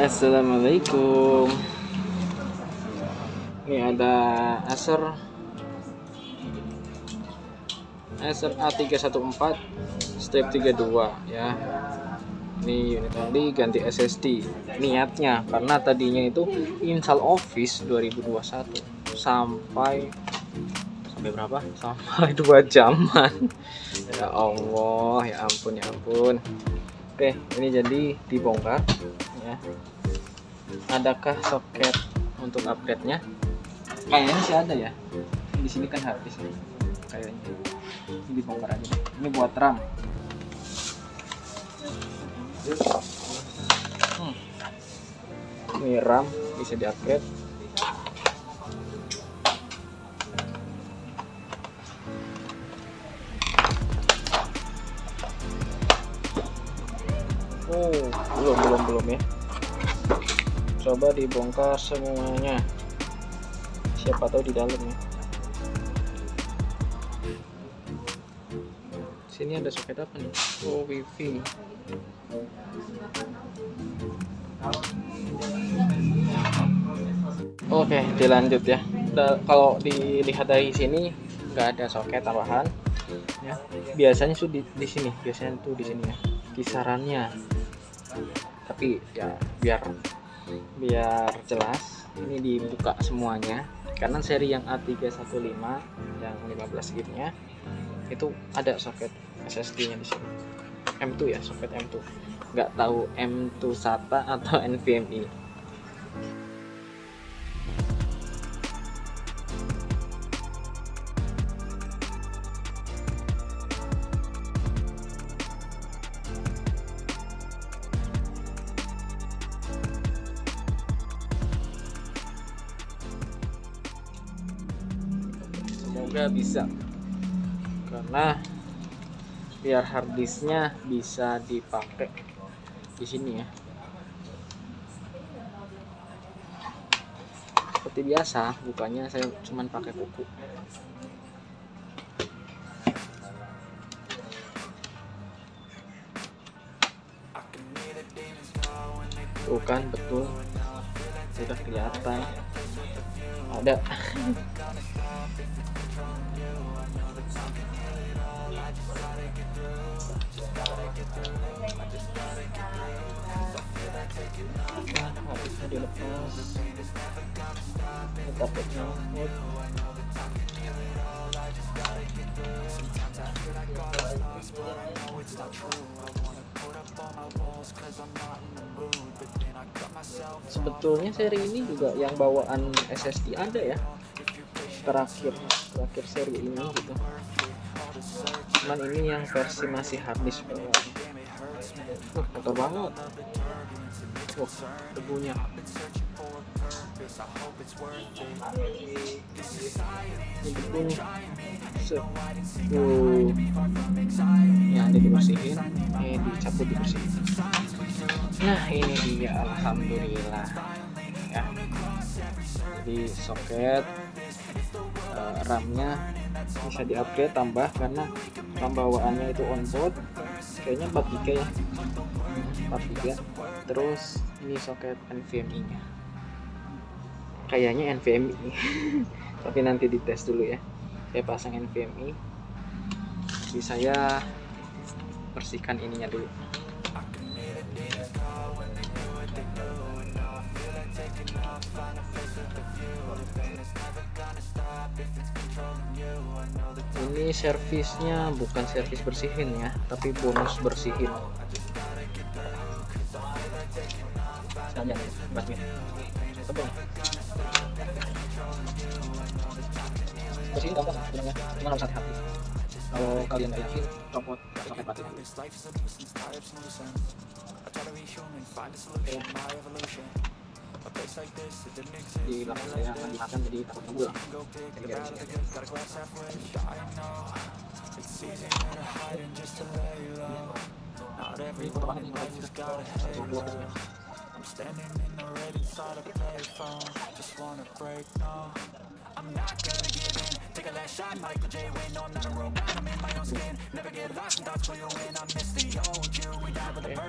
Assalamualaikum. Ini ada Acer A314 step 32 ya. Ini unit only, ganti SSD niatnya karena tadinya itu install Office 2021 sampai berapa? Sampai 2 jaman. Ya Allah, ya ampun. Oke, ini jadi dibongkar ya. Adakah soket untuk upgrade-nya? Kayaknya sih ada ya. Di sini kan habis nih. Kayaknya. Ini dibongkar aja. Ini buat RAM. Ini RAM bisa di-upgrade. Belum ya. Coba dibongkar semuanya. Siapa tahu di dalam ya. Sini ada soket apa nih? Oh, wifi. Oke, dilanjut ya. Kalau dilihat dari sini nggak ada soket tambahan ya. Biasanya tuh di sini, tuh di sini ya. Kisarannya. Tapi ya biar jelas ini dibuka semuanya karena seri yang A315 yang 15 gignya itu ada soket SSD nya di sini. M2 ya, soket M2. Nggak tahu M2 SATA atau NVMe. Semoga bisa, karena biar harddisknya bisa dipakai di sini ya. Seperti biasa bukanya saya cuman pakai kuku. Tuh kan, betul, sudah kelihatan ada. Harusnya dilepas. Takutnya sebetulnya seri ini juga yang bawaan SSD ada ya, terakhir seri ini gitu. Cuman ini yang versi masih harddisk bawaan. Kotor banget. Debunya. Ini debunya. Yang ada dibersihin, ini dicabut, dibersihin. Nah, ini dia, alhamdulillah ya. Jadi soket RAM-nya bisa di-upgrade, tambah karena RAM bawaannya itu onboard kayaknya 4 GB ya, 4 GB. Terus ini soket NVMe nya kayaknya NVMe tapi nanti dites dulu ya. Saya pasang NVMe, jadi saya bersihkan ininya dulu. Ini servisnya bukan servis bersihin ya, tapi bonus bersihin. Saja basmin. Tebal. Bersihin gampang sebenarnya, cuma harus hati-hati. Kalau kalian nggak yakin, copot soket baterai. Di belakang saya lagi makan, jadi takut ngebul. Ini foto banget nih.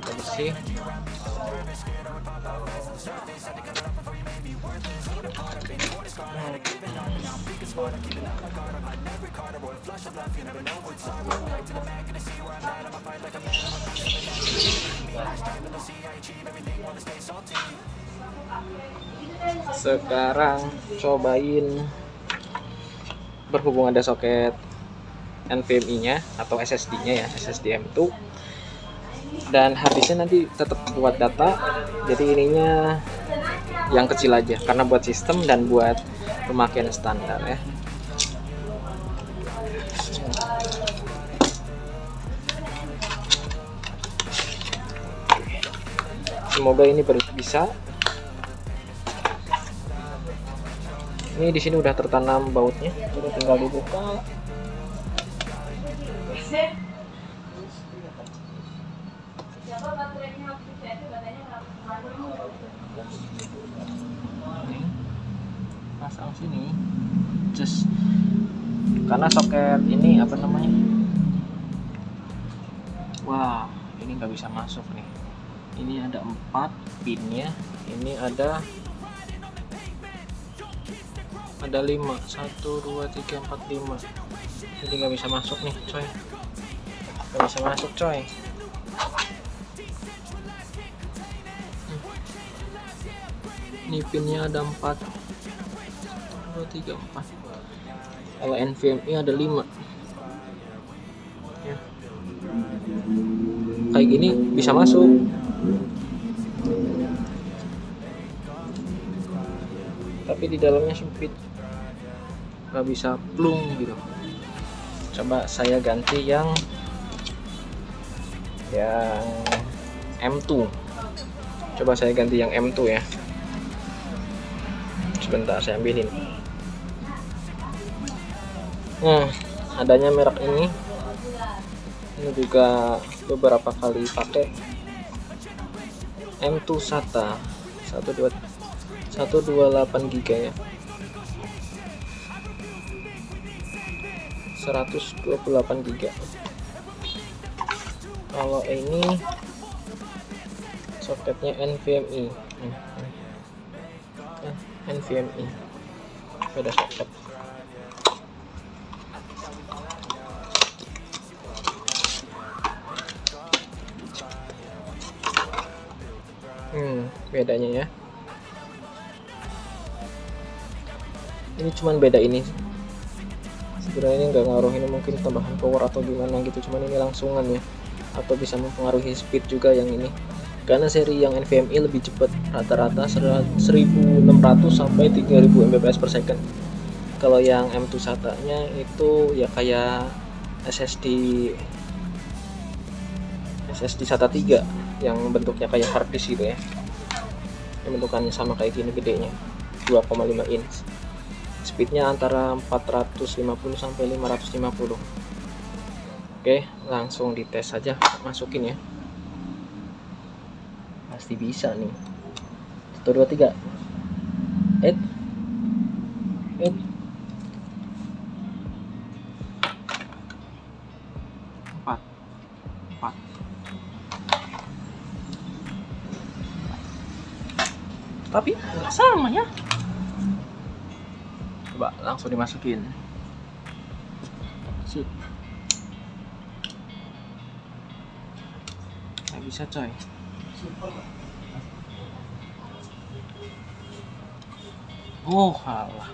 Bersih. Sekarang cobain, berhubung ada soket NVMe nya atau SSD nya ya, SSD M2, dan harddisknya nanti tetap buat data, jadi ininya yang kecil aja karena buat sistem dan buat pemakaian standar ya. Semoga ini bisa. Ini di sini udah tertanam bautnya, jadi tinggal dibuka. Pasang sini, just karena soket ini apa namanya? Wah, ini nggak bisa masuk nih. Ini ada 4 pinnya, ini ada 5, 1, 2, 3, 4, 5. Jadi nggak bisa masuk nih coy, nggak bisa masuk coy. Ini pinnya ada 4, 1, 2, 3, 4. Kalau NVMe ada 5 ya. Kayak gini bisa masuk, tapi di dalamnya sempit, nggak bisa plung gitu. Coba saya ganti yang M2. Coba saya ganti yang M2 ya. Sebentar saya ambilin. Nah, adanya merek ini juga beberapa kali pakai. M2 SATA 128 GB ya, 128 GB. Kalau ini soketnya NVMe, NVMe beda soket. Bedanya ya, ini cuman beda ini. Sebenarnya ini nggak ngaruh, ini mungkin tambahan power atau gimana gitu, cuman ini langsungan ya, atau bisa mempengaruhi speed juga yang ini, karena seri yang NVMe lebih cepat, rata-rata 1600 sampai 3000 Mbps per second. Kalau yang M2 SATA nya itu ya kayak SSD SATA 3 yang bentuknya kayak hard disk gitu ya, yang bentukannya sama kayak gini gedenya, 2,5 inch. Speednya antara 450 sampai 550. Oke, langsung dites saja, masukin ya. Pasti bisa nih. 1, 2, 3. 4. Tapi nggak sama ya. Coba langsung dimasukin. Sip. Nggak bisa coy. Oh halah,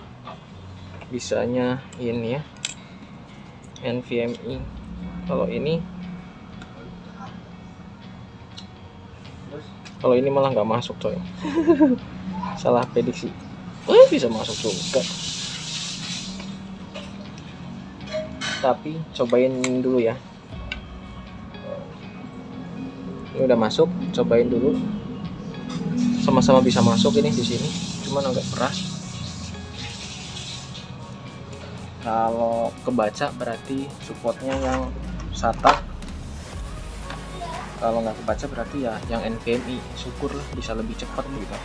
bisanya ini ya, NVMe. Kalau ini malah nggak masuk coy. Salah prediksi. Bisa masuk juga. Tapi cobain dulu ya. Ini udah masuk, cobain dulu. Sama-sama bisa masuk ini di sini, cuman agak keras. Kalau kebaca berarti supportnya yang SATA. Kalau nggak kebaca berarti ya yang NVMe. Syukurlah bisa lebih cepat gitu.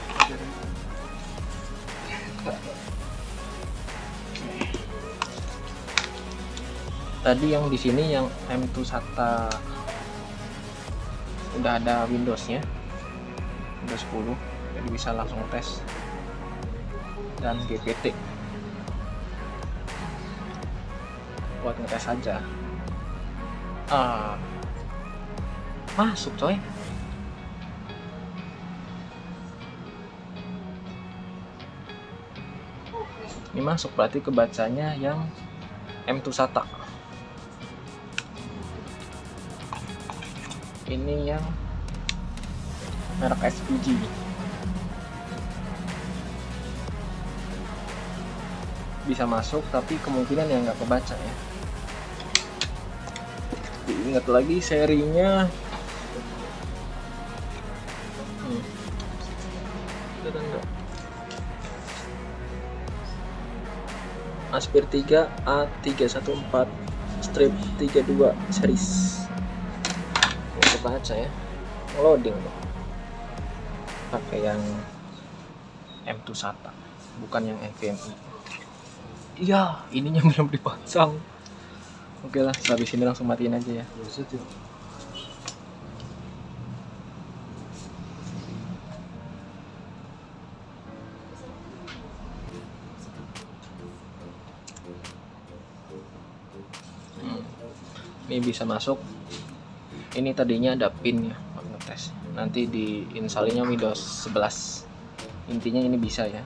Tadi yang di sini yang M2 SATA udah ada Windowsnya, Windows 10, jadi bisa langsung tes dan GPT. buat ngetes aja. Masuk coy. Ini masuk, berarti kebacanya yang M2 SATA. Ini yang merek SPG. Bisa masuk, tapi kemungkinan yang nggak kebaca ya. Diingat lagi serinya. Aspir 3 A314 strip 32 series. Untuk baca ya, loading tuh. Pakai yang M2 SATA, bukan yang NVMe. Iya, ininya belum dipasang. Oke lah, habis ini langsung matiin aja ya. Ini bisa masuk. Ini tadinya ada pin ya, ngetes. Nanti di installnya Windows 11. Intinya ini bisa ya.